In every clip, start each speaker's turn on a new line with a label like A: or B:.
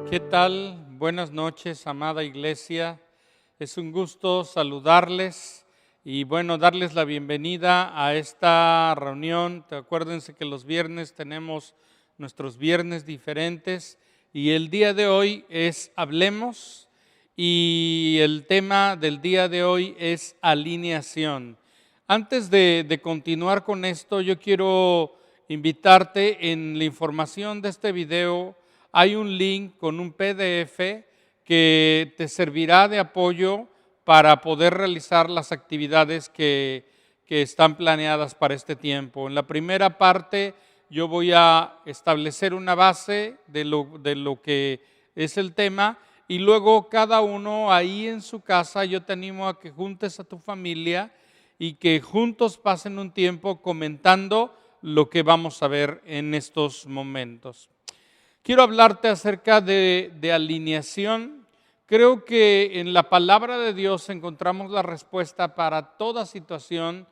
A: ¿Qué tal? Buenas noches, amada iglesia. Es un gusto saludarles y darles la bienvenida a esta reunión. Acuérdense que los viernes tenemos nuestros viernes diferentes y el día de hoy es Hablemos y el tema del día de hoy es alineación. Antes de continuar con esto, yo quiero invitarte en la información de este video. Hay un link con un PDF que te servirá de apoyo para poder realizar las actividades que están planeadas para este tiempo. En la primera parte yo voy a establecer una base de lo que es el tema y luego cada uno ahí en su casa yo te animo a que juntes a tu familia y que juntos pasen un tiempo comentando lo que vamos a ver en estos momentos. Quiero hablarte acerca de alineación. Creo que en la palabra de Dios encontramos la respuesta para toda situación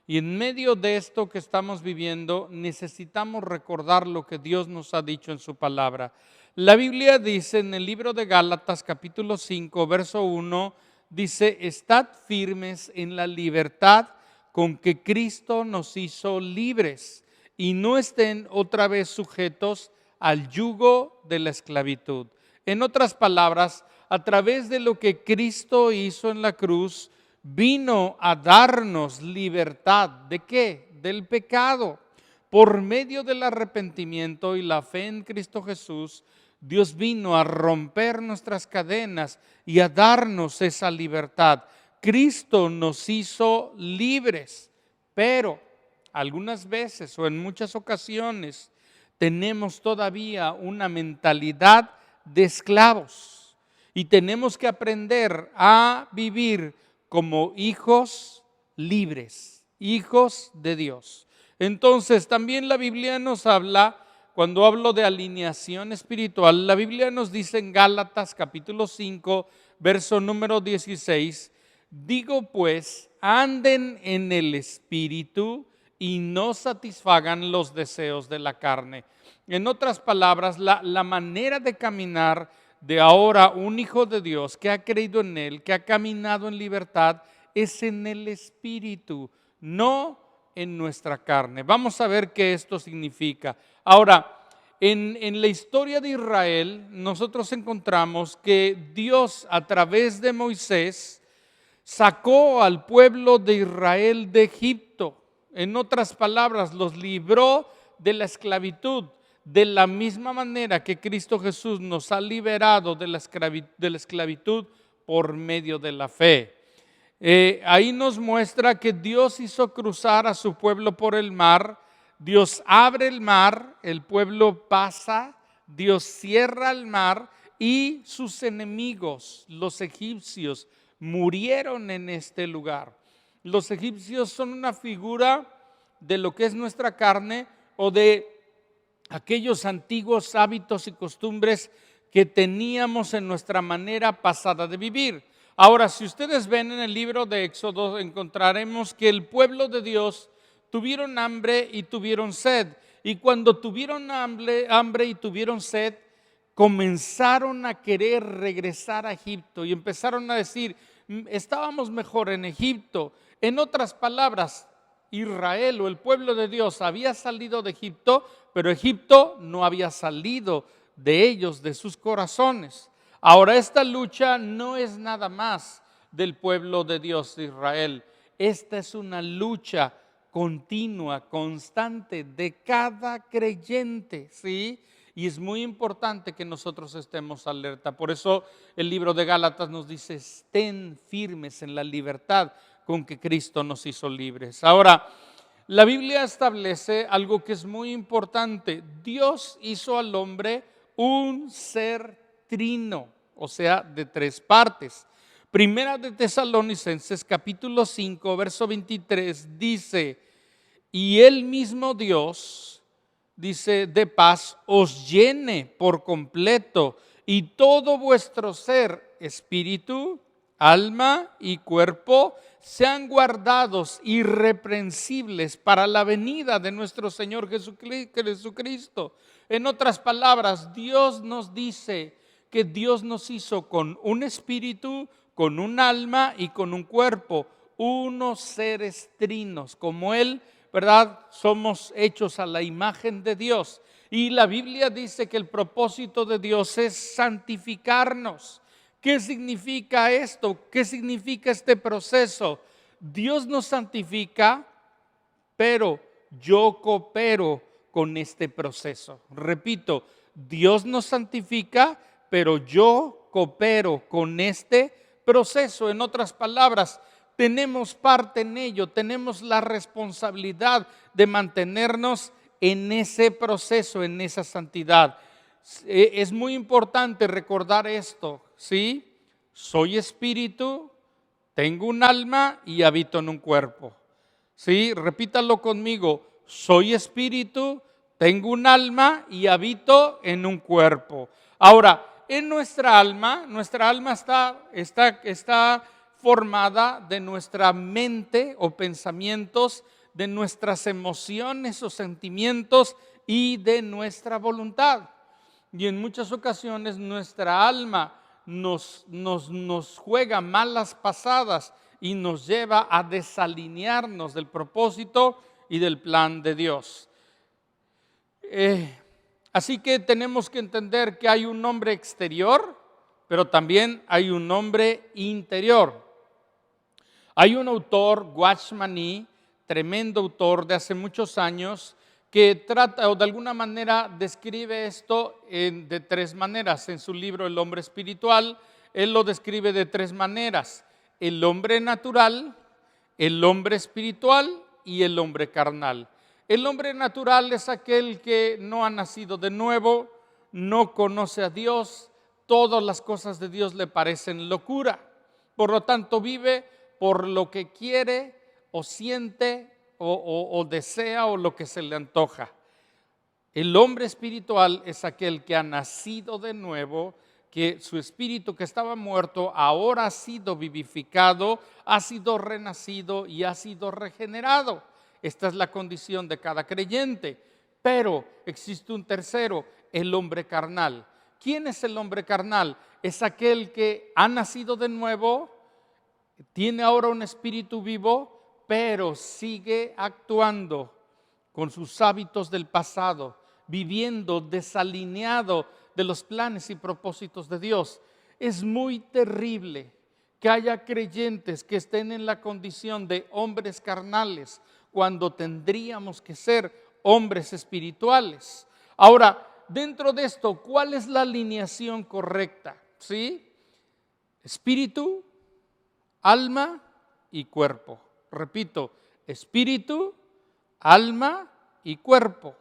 A: y en medio de esto que estamos viviendo necesitamos recordar lo que Dios nos ha dicho en su palabra. La Biblia dice en el libro de Gálatas capítulo 5 verso 1, dice: estad firmes en la libertad con que Cristo nos hizo libres y no estén otra vez sujetos al yugo de la esclavitud. En otras palabras, a través de lo que Cristo hizo en la cruz, vino a darnos libertad. ¿De qué? Del pecado. Por medio del arrepentimiento y la fe en Cristo Jesús, Dios vino a romper nuestras cadenas y a darnos esa libertad. Cristo nos hizo libres, pero algunas veces o en muchas ocasiones tenemos todavía una mentalidad de esclavos y tenemos que aprender a vivir como hijos libres, hijos de Dios. Entonces, también la Biblia nos habla, cuando hablo de alineación espiritual, la Biblia nos dice en Gálatas capítulo 5, verso número 16, digo pues, anden en el Espíritu y no satisfagan los deseos de la carne. En otras palabras, la manera de caminar de ahora un hijo de Dios que ha creído en Él, que ha caminado en libertad, es en el Espíritu, no en nuestra carne. Vamos a ver qué esto significa. Ahora, en la historia de Israel, nosotros encontramos que Dios a través de Moisés sacó al pueblo de Israel de Egipto. En otras palabras, los libró de la esclavitud, de la misma manera que Cristo Jesús nos ha liberado de la esclavitud por medio de la fe. Ahí nos muestra que Dios hizo cruzar a su pueblo por el mar. Dios abre el mar, el pueblo pasa, Dios cierra el mar y sus enemigos, los egipcios, murieron en este lugar. Los egipcios son una figura de lo que es nuestra carne o de aquellos antiguos hábitos y costumbres que teníamos en nuestra manera pasada de vivir. Ahora, si ustedes ven en el libro de Éxodo, encontraremos que el pueblo de Dios tuvieron hambre y tuvieron sed. Y cuando tuvieron hambre y tuvieron sed, comenzaron a querer regresar a Egipto y empezaron a decir: estábamos mejor en Egipto. En otras palabras, Israel o el pueblo de Dios había salido de Egipto, pero Egipto no había salido de ellos, de sus corazones. Ahora, esta lucha no es nada más del pueblo de Dios de Israel. Esta es una lucha continua, constante de cada creyente, ¿sí? Y es muy importante que nosotros estemos alerta. Por eso el libro de Gálatas nos dice: estén firmes en la libertad con que Cristo nos hizo libres. Ahora, la Biblia establece algo que es muy importante. Dios hizo al hombre un ser trino, o sea, de tres partes. Primera de Tesalonicenses capítulo 5, verso 23 dice: y el mismo Dios, dice, de paz, os llene por completo y todo vuestro ser, espíritu, alma y cuerpo, sean guardados irreprensibles para la venida de nuestro Señor Jesucristo. En otras palabras, Dios nos dice que Dios nos hizo con un espíritu, con un alma y con un cuerpo, unos seres trinos, como Él, ¿verdad? Somos hechos a la imagen de Dios. Y la Biblia dice que el propósito de Dios es santificarnos. ¿Qué significa esto? ¿Qué significa este proceso? Dios nos santifica, pero yo coopero con este proceso. Repito, Dios nos santifica, pero yo coopero con este proceso. En otras palabras, tenemos parte en ello, tenemos la responsabilidad de mantenernos en ese proceso, en esa santidad. Es muy importante recordar esto, ¿sí? Soy espíritu, tengo un alma y habito en un cuerpo. ¿Sí? Repítalo conmigo. Soy espíritu, tengo un alma y habito en un cuerpo. Ahora, en nuestra alma está formada de nuestra mente o pensamientos, de nuestras emociones o sentimientos y de nuestra voluntad. Y en muchas ocasiones nuestra alma nos juega malas pasadas y nos lleva a desalinearnos del propósito y del plan de Dios. Así que tenemos que entender que hay un hombre exterior, pero también hay un hombre interior. Hay un autor, Watchman Nee, tremendo autor de hace muchos años, que trata o de alguna manera describe esto de tres maneras. En su libro El hombre espiritual, él lo describe de tres maneras: el hombre natural, el hombre espiritual y el hombre carnal. El hombre natural es aquel que no ha nacido de nuevo, no conoce a Dios, todas las cosas de Dios le parecen locura. Por lo tanto, vive por lo que quiere o siente o desea o lo que se le antoja. El hombre espiritual es aquel que ha nacido de nuevo, que su espíritu que estaba muerto ahora ha sido vivificado, ha sido renacido y ha sido regenerado. Esta es la condición de cada creyente. Pero existe un tercero, el hombre carnal. ¿Quién es el hombre carnal? Es aquel que ha nacido de nuevo, tiene ahora un espíritu vivo, pero sigue actuando con sus hábitos del pasado, viviendo desalineado de los planes y propósitos de Dios. Es muy terrible que haya creyentes que estén en la condición de hombres carnales cuando tendríamos que ser hombres espirituales. Ahora, dentro de esto, ¿cuál es la alineación correcta? ¿Sí? Espíritu, alma y cuerpo. Repito, espíritu, alma y cuerpo.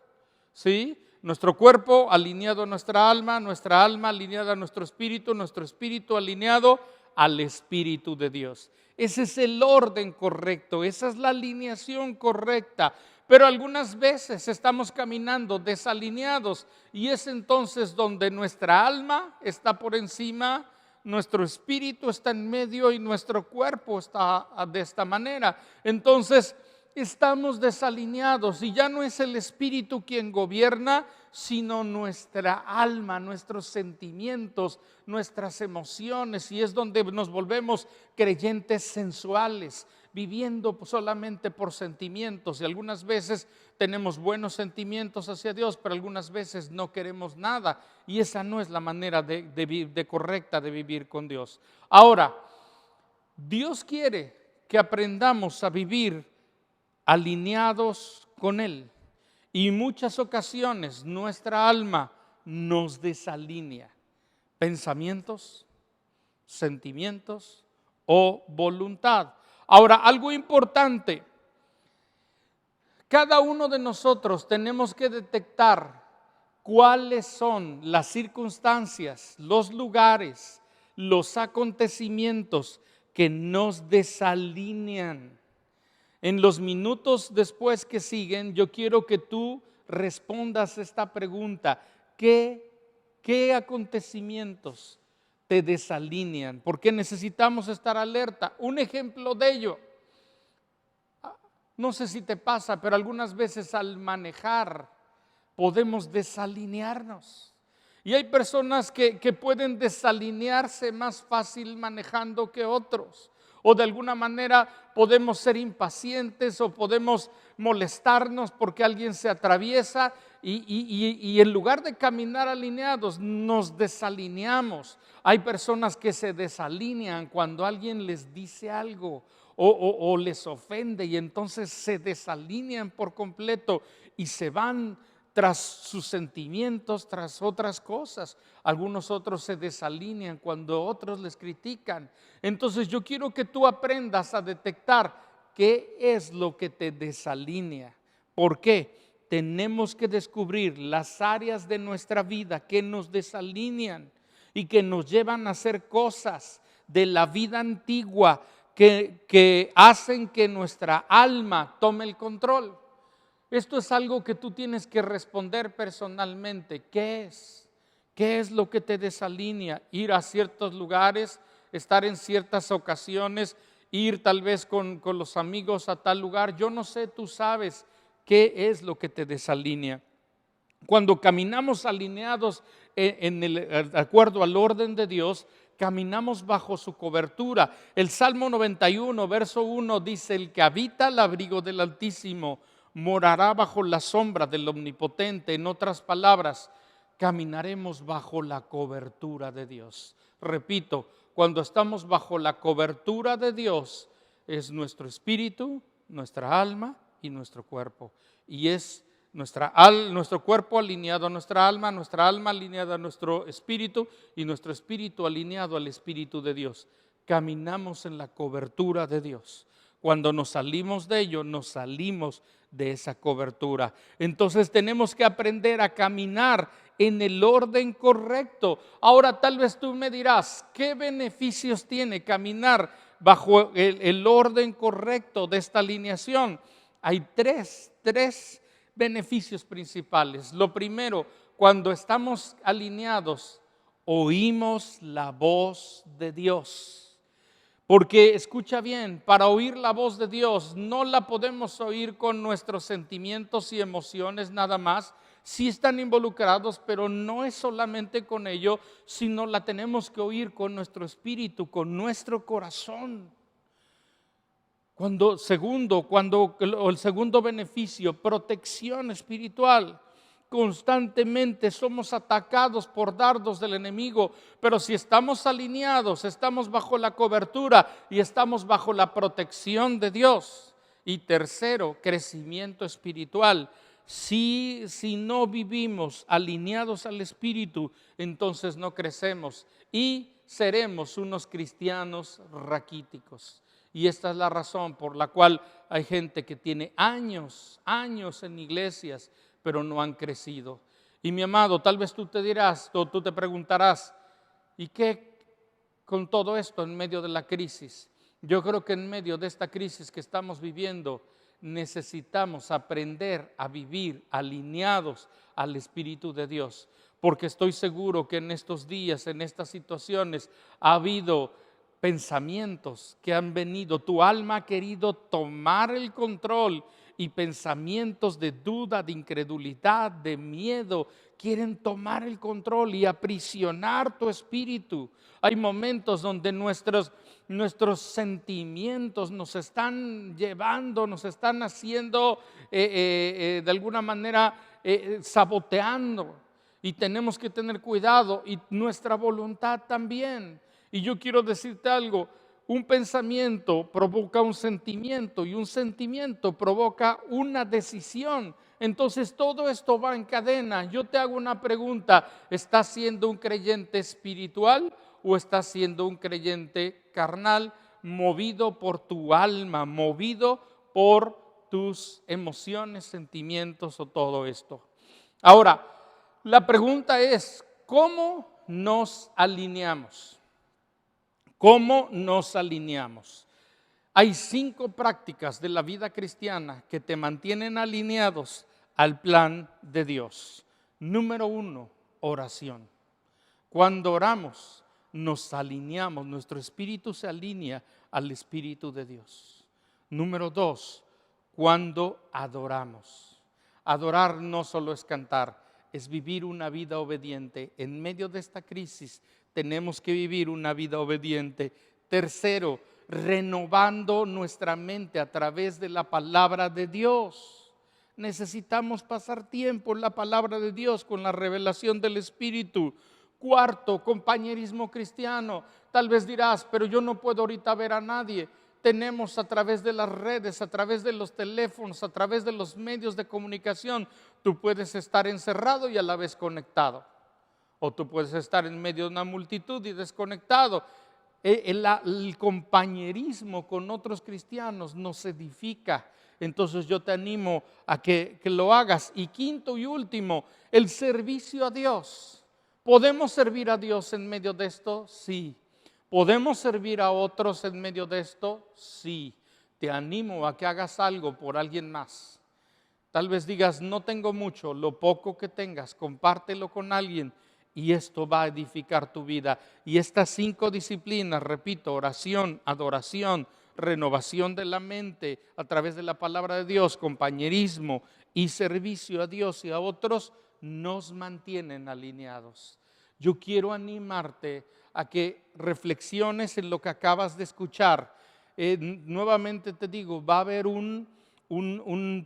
A: ¿Sí? Nuestro cuerpo alineado a nuestra alma alineada a nuestro espíritu alineado al Espíritu de Dios. Ese es el orden correcto, esa es la alineación correcta. Pero algunas veces estamos caminando desalineados y es entonces donde nuestra alma está por encima, nuestro espíritu está en medio y nuestro cuerpo está de esta manera. Entonces estamos desalineados y ya no es el espíritu quien gobierna, sino nuestra alma, nuestros sentimientos, nuestras emociones, y es donde nos volvemos creyentes sensuales, viviendo solamente por sentimientos. Y algunas veces tenemos buenos sentimientos hacia Dios, pero algunas veces no queremos nada, y esa no es la manera correcta de vivir con Dios. Ahora, Dios quiere que aprendamos a vivir alineados con Él. Y muchas ocasiones nuestra alma nos desalinea. Pensamientos, sentimientos o voluntad. Ahora, algo importante. Cada uno de nosotros tenemos que detectar cuáles son las circunstancias, los lugares, los acontecimientos que nos desalinean. En los minutos después que siguen, yo quiero que tú respondas esta pregunta: ¿Qué acontecimientos te desalinean? Porque necesitamos estar alerta. Un ejemplo de ello, no sé si te pasa, pero algunas veces al manejar podemos desalinearnos. Y hay personas que pueden desalinearse más fácil manejando que otros. O de alguna manera podemos ser impacientes o podemos molestarnos porque alguien se atraviesa y en lugar de caminar alineados nos desalineamos. Hay personas que se desalinean cuando alguien les dice algo o les ofende y entonces se desalinean por completo y se van tras sus sentimientos, tras otras cosas. Algunos otros se desalinean cuando otros les critican. Entonces yo quiero que tú aprendas a detectar qué es lo que te desalinea. ¿Por qué? Tenemos que descubrir las áreas de nuestra vida que nos desalinean y que nos llevan a hacer cosas de la vida antigua que hacen que nuestra alma tome el control. Esto es algo que tú tienes que responder personalmente. ¿Qué es? ¿Qué es lo que te desalinea? Ir a ciertos lugares, estar en ciertas ocasiones, ir tal vez con los amigos a tal lugar. Yo no sé, tú sabes qué es lo que te desalinea. Cuando caminamos alineados de acuerdo al orden de Dios, caminamos bajo su cobertura. El Salmo 91, verso 1 dice: el que habita al abrigo del Altísimo morará bajo la sombra del Omnipotente. En otras palabras, caminaremos bajo la cobertura de Dios. Repito, cuando estamos bajo la cobertura de Dios, es nuestro espíritu, nuestra alma y nuestro cuerpo. Y es nuestro cuerpo alineado a nuestra alma alineada a nuestro espíritu y nuestro espíritu alineado al Espíritu de Dios. Caminamos en la cobertura de Dios. Cuando nos salimos de ello, nos salimos de esa cobertura. Entonces tenemos que aprender a caminar en el orden correcto. Ahora tal vez tú me dirás, ¿qué beneficios tiene caminar bajo el orden correcto de esta alineación? Hay tres beneficios principales. Lo primero, cuando estamos alineados, oímos la voz de Dios. Porque escucha bien, para oír la voz de Dios no la podemos oír con nuestros sentimientos y emociones nada más. Sí están involucrados, pero no es solamente con ello, sino la tenemos que oír con nuestro espíritu, con nuestro corazón. El segundo beneficio, protección espiritual. Constantemente somos atacados por dardos del enemigo, pero si estamos alineados, estamos bajo la cobertura y estamos bajo la protección de Dios. Y tercero, crecimiento espiritual. Si no vivimos alineados al Espíritu, entonces no crecemos y seremos unos cristianos raquíticos. Y esta es la razón por la cual hay gente que tiene años en iglesias, pero no han crecido. Y mi amado, tal vez tú te dirás, o tú te preguntarás, ¿y qué con todo esto en medio de la crisis? Yo creo que en medio de esta crisis que estamos viviendo, necesitamos aprender a vivir alineados al Espíritu de Dios, porque estoy seguro que en estos días, en estas situaciones, ha habido pensamientos que han venido, tu alma ha querido tomar el control y pensamientos de duda, de incredulidad, de miedo, quieren tomar el control y aprisionar tu espíritu. Hay momentos donde nuestros sentimientos nos están llevando, nos están haciendo de alguna manera saboteando, y tenemos que tener cuidado, y nuestra voluntad también. Y yo quiero decirte algo, un pensamiento provoca un sentimiento y un sentimiento provoca una decisión. Entonces todo esto va en cadena. Yo te hago una pregunta, ¿estás siendo un creyente espiritual o estás siendo un creyente carnal, movido por tu alma, movido por tus emociones, sentimientos o todo esto? Ahora, la pregunta es, ¿cómo nos alineamos? ¿Cómo nos alineamos? Hay 5 prácticas de la vida cristiana que te mantienen alineados al plan de Dios. Número 1, oración. Cuando oramos, nos alineamos, nuestro espíritu se alinea al Espíritu de Dios. Número 2, cuando adoramos. Adorar no solo es cantar, es vivir una vida obediente. En medio de esta crisis tenemos que vivir una vida obediente. Tercero, renovando nuestra mente a través de la palabra de Dios. Necesitamos pasar tiempo en la palabra de Dios con la revelación del Espíritu. Cuarto, compañerismo cristiano. Tal vez dirás, pero yo no puedo ahorita ver a nadie. Tenemos a través de las redes, a través de los teléfonos, a través de los medios de comunicación, tú puedes estar encerrado y a la vez conectado. O tú puedes estar en medio de una multitud y desconectado. El compañerismo con otros cristianos nos edifica. Entonces yo te animo a que lo hagas. Y quinto y último, el servicio a Dios. ¿Podemos servir a Dios en medio de esto? Sí. ¿Podemos servir a otros en medio de esto? Sí. Te animo a que hagas algo por alguien más. Tal vez digas, no tengo mucho, lo poco que tengas, compártelo con alguien y esto va a edificar tu vida. Y estas 5 disciplinas, repito, oración, adoración, renovación de la mente a través de la palabra de Dios, compañerismo y servicio a Dios y a otros, nos mantienen alineados. Yo quiero animarte a que reflexiones en lo que acabas de escuchar. Nuevamente te digo, va a haber un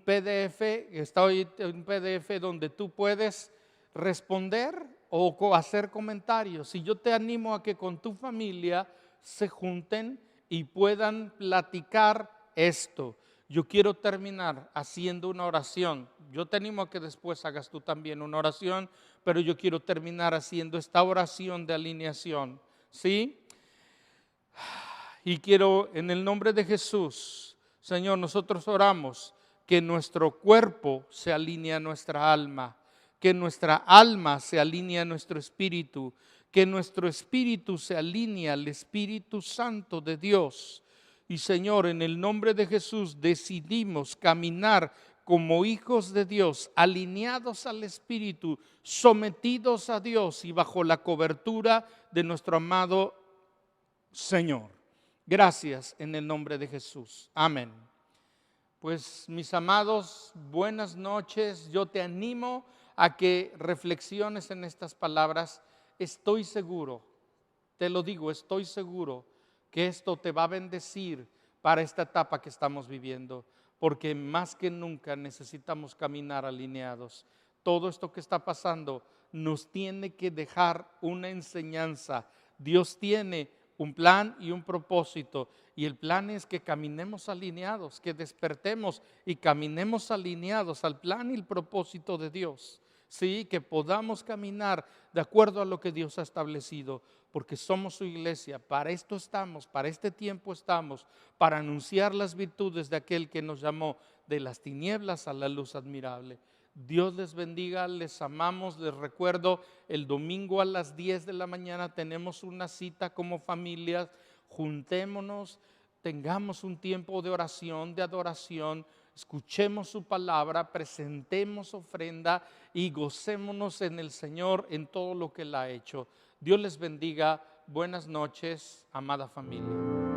A: PDF, está hoy un PDF donde tú puedes responder o hacer comentarios. Y yo te animo a que con tu familia se junten y puedan platicar esto. Yo quiero terminar haciendo una oración. Yo te animo a que después hagas tú también una oración, pero yo quiero terminar haciendo esta oración de alineación, ¿sí? Y quiero, en el nombre de Jesús, Señor, nosotros oramos que nuestro cuerpo se alinee a nuestra alma, que nuestra alma se alinee a nuestro espíritu, que nuestro espíritu se alinee al Espíritu Santo de Dios. Y Señor, en el nombre de Jesús decidimos caminar como hijos de Dios, alineados al Espíritu, sometidos a Dios y bajo la cobertura de nuestro amado Señor. Gracias en el nombre de Jesús. Amén. Pues mis amados, buenas noches. Yo te animo a que reflexiones en estas palabras. Estoy seguro, te lo digo, estoy seguro que esto te va a bendecir para esta etapa que estamos viviendo, porque más que nunca necesitamos caminar alineados. Todo esto que está pasando nos tiene que dejar una enseñanza. Dios tiene un plan y un propósito, y el plan es que caminemos alineados, que despertemos y caminemos alineados al plan y el propósito de Dios. Sí, que podamos caminar de acuerdo a lo que Dios ha establecido, porque somos su iglesia. Para esto estamos, para este tiempo estamos, para anunciar las virtudes de aquel que nos llamó de las tinieblas a la luz admirable. Dios les bendiga, les amamos. Les recuerdo, el domingo a las 10 de la mañana tenemos una cita como familia. Juntémonos, tengamos un tiempo de oración, de adoración, escuchemos su palabra, presentemos ofrenda y gocémonos en el Señor en todo lo que Él ha hecho. Dios les bendiga. Buenas noches, amada familia.